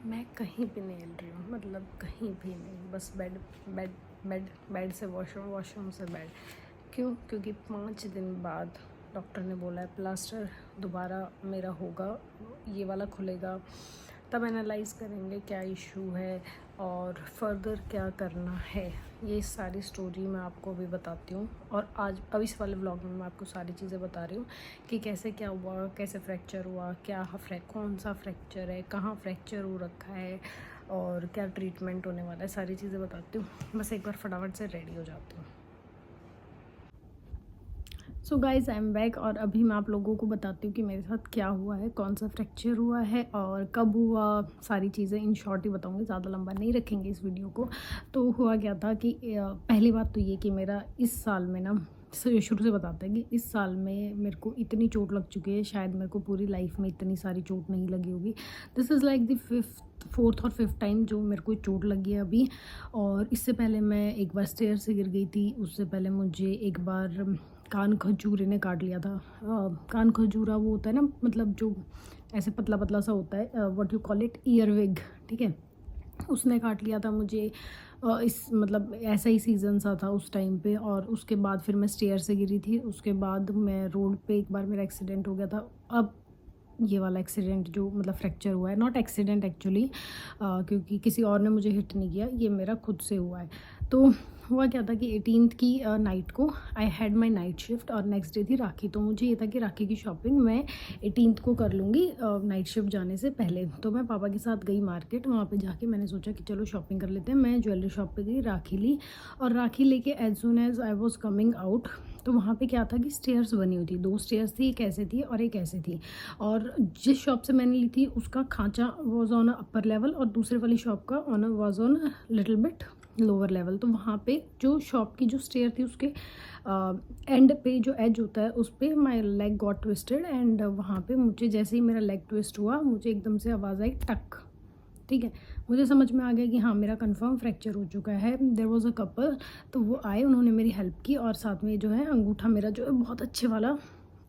मैं कहीं भी नहीं हिल रही हूँ, मतलब कहीं भी नहीं, बस बेड बेड बेड बेड से वॉशरूम, वॉशरूम से बेड। क्यों? क्योंकि 5 दिन बाद डॉक्टर ने बोला है प्लास्टर दोबारा मेरा होगा, ये वाला खुलेगा, तब एनालाइज़ करेंगे क्या इशू है और फर्दर क्या करना है। ये सारी स्टोरी मैं आपको अभी बताती हूँ और आज अब इस वाले व्लॉग में मैं आपको सारी चीज़ें बता रही हूँ कि कैसे क्या हुआ, कैसे फ्रैक्चर हुआ, क्या कौन सा फ्रैक्चर है, कहाँ फ्रैक्चर हो रखा है और क्या ट्रीटमेंट होने वाला है। सारी चीज़ें बताती हूँ, बस एक बार फटाफट से रेडी हो जाती हूँ। So guys I am back और अभी मैं आप लोगों को बताती हूँ कि मेरे साथ क्या हुआ है, कौन सा फ्रैक्चर हुआ है और कब हुआ। सारी चीज़ें इन शॉर्ट ही बताऊँगी, ज़्यादा लंबा नहीं रखेंगे इस वीडियो को। तो हुआ क्या था कि पहली बात तो ये कि मेरा इस साल में ना, शुरू से बताते हैं कि इस साल में मेरे को इतनी चोट लग चुकी है, शायद मेरे को पूरी लाइफ में इतनी सारी चोट नहीं लगी होगी। This is like the fourth और फिफ्थ टाइम जो मेरे को चोट लगी है अभी। और इससे पहले मैं एक बार स्टेयर से गिर गई थी, उससे पहले मुझे एक बार कान खजूरे ने काट लिया था। कान खजूरा वो होता है ना, मतलब जो ऐसे पतला पतला सा होता है, व्हाट यू कॉल इट, ईयरविग, ठीक है, उसने काट लिया था मुझे। इस मतलब ऐसा ही सीज़न सा था उस टाइम पे। और उसके बाद फिर मैं स्टेयर से गिरी थी, उसके बाद मैं रोड पे एक बार मेरा एक्सीडेंट हो गया था। अब ये वाला एक्सीडेंट जो मतलब फ्रैक्चर हुआ है, नॉट एक्सीडेंट एक्चुअली, क्योंकि किसी और ने मुझे हिट नहीं किया, ये मेरा खुद से हुआ है। तो हुआ क्या था कि 18th की नाइट को I had my night shift और नेक्स्ट डे थी राखी। तो मुझे ये था कि राखी की शॉपिंग मैं 18th को कर लूँगी नाइट शिफ्ट जाने से पहले। तो मैं पापा के साथ गई मार्केट, वहाँ पे जाके मैंने सोचा कि चलो शॉपिंग कर लेते हैं। मैं ज्वेलरी शॉप पे गई, राखी ली और राखी लेके as soon as I was coming out, तो वहाँ पे क्या था कि स्टेयर्स बनी हुई थी, 2 स्टेयर्स थी, एक ऐसे थी और एक ऐसे थी। और जिस शॉप से मैंने ली थी उसका खांचा was on a upper level और दूसरे वाली शॉप का was on little bit lower level. तो वहाँ पे जो शॉप की जो स्टेयर थी उसके एंड पे जो एज होता है उस पर my leg got twisted and वहाँ पे मुझे जैसे ही मेरा लेग ट्विस्ट हुआ मुझे एकदम से आवाज़ आई टक। ठीक है, मुझे समझ में आ गया कि हाँ मेरा कंफर्म फ्रैक्चर हो चुका है। देयर वाज अ कपल, तो वो आए, उन्होंने मेरी हेल्प की और साथ में जो है अंगूठा मेरा जो है बहुत अच्छे वाला,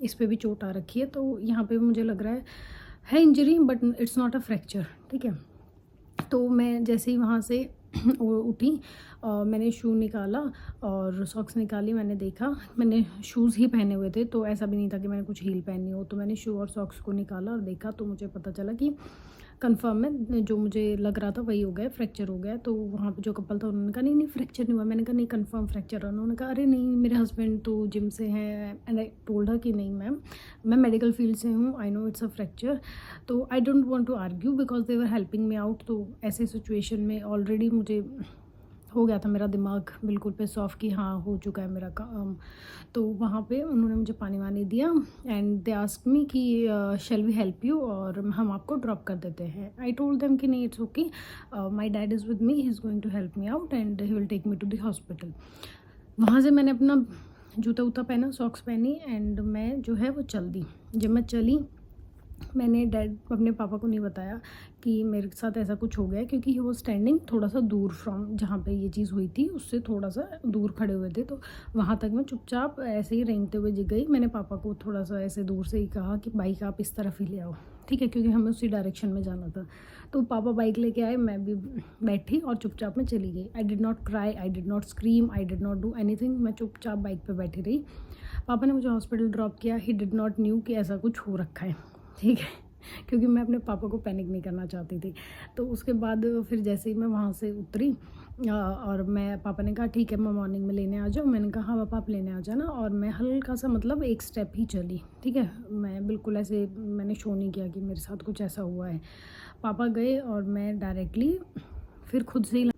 इस पे भी चोट आ रखी है। तो यहाँ पे मुझे लग रहा है injury, but it's not a fracture. ठीक है, तो मैं जैसे ही वहाँ से उठी, मैंने शू निकाला और सॉक्स निकाली। मैंने देखा, मैंने शूज़ ही पहने हुए थे, तो ऐसा भी नहीं था कि मैंने कुछ हील पहनी हो। तो मैंने शू और सॉक्स को निकाला और देखा, तो मुझे पता चला कि कंफर्म में जो मुझे लग रहा था वही हो गया, फ्रैक्चर हो गया। तो वहाँ पे जो कपल था उन्होंने कहा नहीं नहीं फ्रैक्चर नहीं हुआ। मैंने कहा नहीं कंफर्म फ्रैक्चर है। उन्होंने कहा अरे नहीं मेरे हस्बैंड तो जिम से हैं। एंड आई टोल्ड हर कि नहीं मैम, मैं मेडिकल फील्ड से हूँ, I know it's a fracture. तो I don't want to argue because they were helping me out. तो ऐसे सिचुएशन में ऑलरेडी मुझे हो गया था मेरा दिमाग बिल्कुल पे सॉफ्ट कि हाँ हो चुका है मेरा काम। तो वहाँ पे उन्होंने मुझे पानी वानी दिया एंड दे आस्क्ड मी कि शैल वी हेल्प यू, और हम आपको ड्रॉप कर देते हैं। आई टोल्ड देम कि नहीं it's okay, my dad is with me, he is going to help me out and he will take me to the hospital. वहाँ से मैंने अपना जूता वूता पहना, सॉक्स पहनी एंड मैं जो है वो चल दी। जब मैं चली, मैंने अपने पापा को नहीं बताया कि मेरे साथ ऐसा कुछ हो गया, क्योंकि ही वो स्टैंडिंग थोड़ा सा दूर फ्रॉम जहाँ पे ये चीज़ हुई थी, उससे थोड़ा सा दूर खड़े हुए थे। तो वहाँ तक मैं चुपचाप ऐसे ही रेंगते हुए गई। मैंने पापा को थोड़ा सा ऐसे दूर से ही कहा कि बाइक आप इस तरफ ही ले आओ, ठीक है, क्योंकि हमें उसी डायरेक्शन में जाना था। तो पापा बाइक लेके आए, मैं भी बैठी और चुपचाप मैं चली गई। I did not cry, I did not scream, I did not do anything. मैं चुपचाप बाइक पर बैठी रही। पापा ने मुझे हॉस्पिटल ड्रॉप किया। ही डिड नॉट न्यू कि ऐसा कुछ हो रखा है, ठीक है, क्योंकि मैं अपने पापा को पैनिक नहीं करना चाहती थी। तो उसके बाद फिर जैसे ही मैं वहाँ से उतरी और मैं, पापा ने कहा ठीक है मैं मॉर्निंग में लेने आ जाऊँ। मैंने कहा हाँ पापा आप लेने आ जाना। और मैं हल्का सा मतलब एक स्टेप ही चली, ठीक है, मैं बिल्कुल ऐसे मैंने शो नहीं किया कि मेरे साथ कुछ ऐसा हुआ है। पापा गए और मैं डायरेक्टली फिर खुद से ही,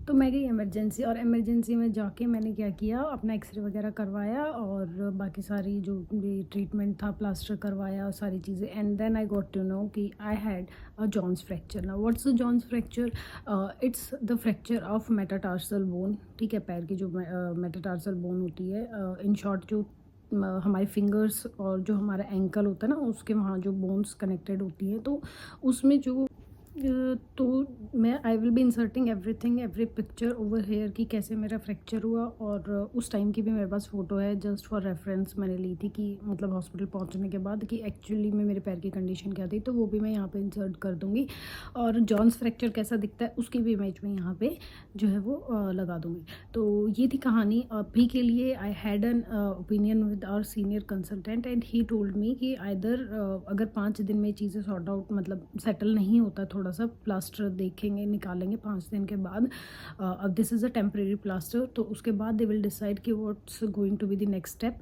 तो मैं गई इमरजेंसी। और इमरजेंसी में जाके मैंने क्या किया, अपना एक्सरे वगैरह करवाया और बाकी सारी जो भी ट्रीटमेंट था, प्लास्टर करवाया और सारी चीज़ें। And then I got to know कि I had a Jones fracture. ना what's a Jones fracture? It's the fracture of metatarsal bone, ठीक है, पैर की जो मेटाटार्सल बोन होती है, इन शॉर्ट जो हमारे फिंगर्स और जो हमारा एंकल होता है ना, उसके वहाँ जो बोन्स कनेक्टेड होती हैं, तो उसमें जो तो मैं I will be inserting everything, every picture over here कि कैसे मेरा फ्रैक्चर हुआ, और उस टाइम की भी मेरे पास फ़ोटो है जस्ट फॉर रेफरेंस मैंने ली थी कि मतलब हॉस्पिटल पहुंचने के बाद कि एक्चुअली में मेरे पैर की कंडीशन क्या थी, तो वो भी मैं यहाँ पे इंसर्ट कर दूँगी। और जॉन्स फ्रैक्चर कैसा दिखता है उसकी भी इमेज में यहाँ पे जो है वो लगा दूँगी। तो ये थी कहानी अभी के लिए। I had an opinion with our senior consultant and he told me कि आइदर अगर 5 दिन में चीज़ें सॉर्ट आउट मतलब सेटल नहीं होता, थोड़ा सा प्लास्टर देखेंगे निकालेंगे 5 दिन के बाद। अब this is a temporary plaster, तो उसके बाद दे विल डिसाइड कि what's going to be the next step.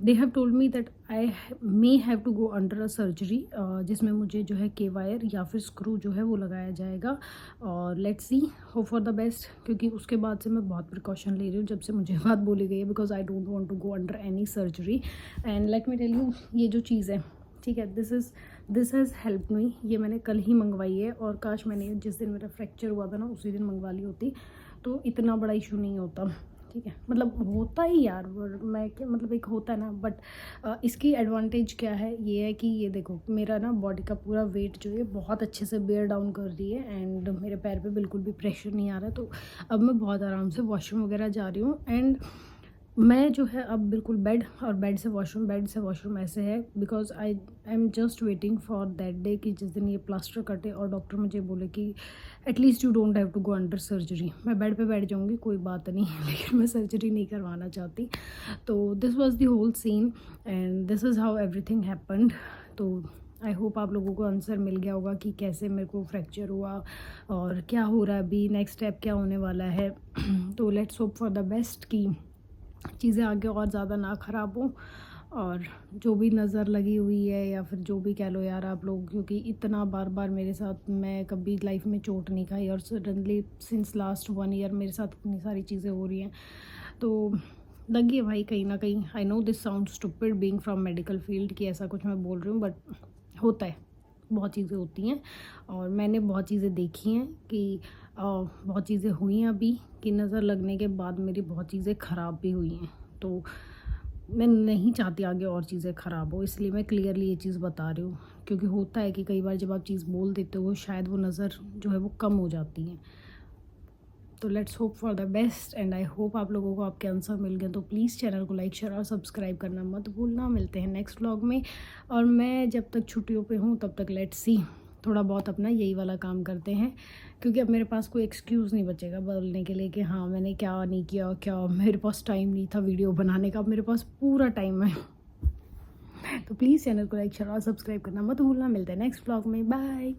They have told me that I may have to go under a surgery जिसमें मुझे जो है के वायर या फिर स्क्रू जो है वो लगाया जाएगा, और let's see, hope for the best, क्योंकि उसके बाद से मैं बहुत प्रिकॉशन ले रही हूँ जब से मुझे बात बोली गई है, because I don't want to go under any surgery. And let me tell you, ये जो चीज़ है, ठीक है, दिस हैज़ हेल्प मी। ये मैंने कल ही मंगवाई है, और काश मैंने जिस दिन मेरा फ्रैक्चर हुआ था ना उसी दिन मंगवा ली होती तो इतना बड़ा इशू नहीं होता, ठीक है। मतलब होता ही यार, मैं क्या मतलब एक होता है ना, बट इसकी एडवांटेज क्या है, ये है कि ये देखो मेरा ना बॉडी का पूरा वेट जो है बहुत अच्छे से बेयर डाउन कर रही है, एंड मेरे पैर पे बिल्कुल भी प्रेशर नहीं आ रहा है। तो अब मैं बहुत आराम से वॉशरूम वगैरह जा रही हूँ, एंड मैं जो है अब बिल्कुल बेड और बेड से वॉशरूम, बेड से वॉशरूम ऐसे है, because I am just waiting for that day कि जिस दिन ये प्लास्टर कटे और डॉक्टर मुझे बोले कि at least you don't have to go under surgery. मैं बेड पे बैठ जाऊँगी, कोई बात नहीं लेकिन मैं सर्जरी नहीं करवाना चाहती। तो this was the whole scene and this is how everything happened. तो आई होप आप लोगों को आंसर मिल गया होगा कि कैसे मेरे को फ्रैक्चर हुआ और क्या हो रहा है, अभी नेक्स्ट स्टेप क्या होने वाला है। तो let's hope for the best कि चीज़ें आगे और ज़्यादा ना ख़राब हो, और जो भी नज़र लगी हुई है या फिर जो भी कह लो यार आप लोग, क्योंकि इतना बार बार मेरे साथ, मैं कभी लाइफ में चोट नहीं खाई, और सडनली सिंस लास्ट 1 ईयर मेरे साथ इतनी सारी चीज़ें हो रही हैं, तो लगी है भाई कहीं ना कहीं। I know this sound stupid being from medical field कि ऐसा कुछ मैं बोल रही हूँ, बट होता है, बहुत चीज़ें होती हैं, और मैंने बहुत चीज़ें देखी हैं कि बहुत चीज़ें हुई हैं अभी कि नज़र लगने के बाद मेरी बहुत चीज़ें ख़राब भी हुई हैं। तो मैं नहीं चाहती आगे और चीज़ें ख़राब हो, इसलिए मैं क्लियरली ये चीज़ बता रही हूँ, क्योंकि होता है कि कई बार जब आप चीज़ बोल देते हो शायद वो नज़र जो है वो कम हो जाती है। तो let's hope for the best, and I hope आप लोगों को आपके आंसर मिल गए। तो प्लीज़ चैनल को लाइक, शेयर और सब्सक्राइब करना मत भूलना। मिलते हैं नेक्स्ट व्लॉग में, और मैं जब तक छुट्टियों पे हूँ तब तक लेट्स सी, थोड़ा बहुत अपना यही वाला काम करते हैं, क्योंकि अब मेरे पास कोई एक्सक्यूज़ नहीं बचेगा बोलने के लिए कि हाँ मैंने क्या नहीं किया, क्या मेरे पास टाइम नहीं था वीडियो बनाने का। अब मेरे पास पूरा टाइम है। तो प्लीज़ चैनल को लाइक, शेयर और सब्सक्राइब करना मत भूलना। मिलते हैं नेक्स्ट व्लॉग में, बाय।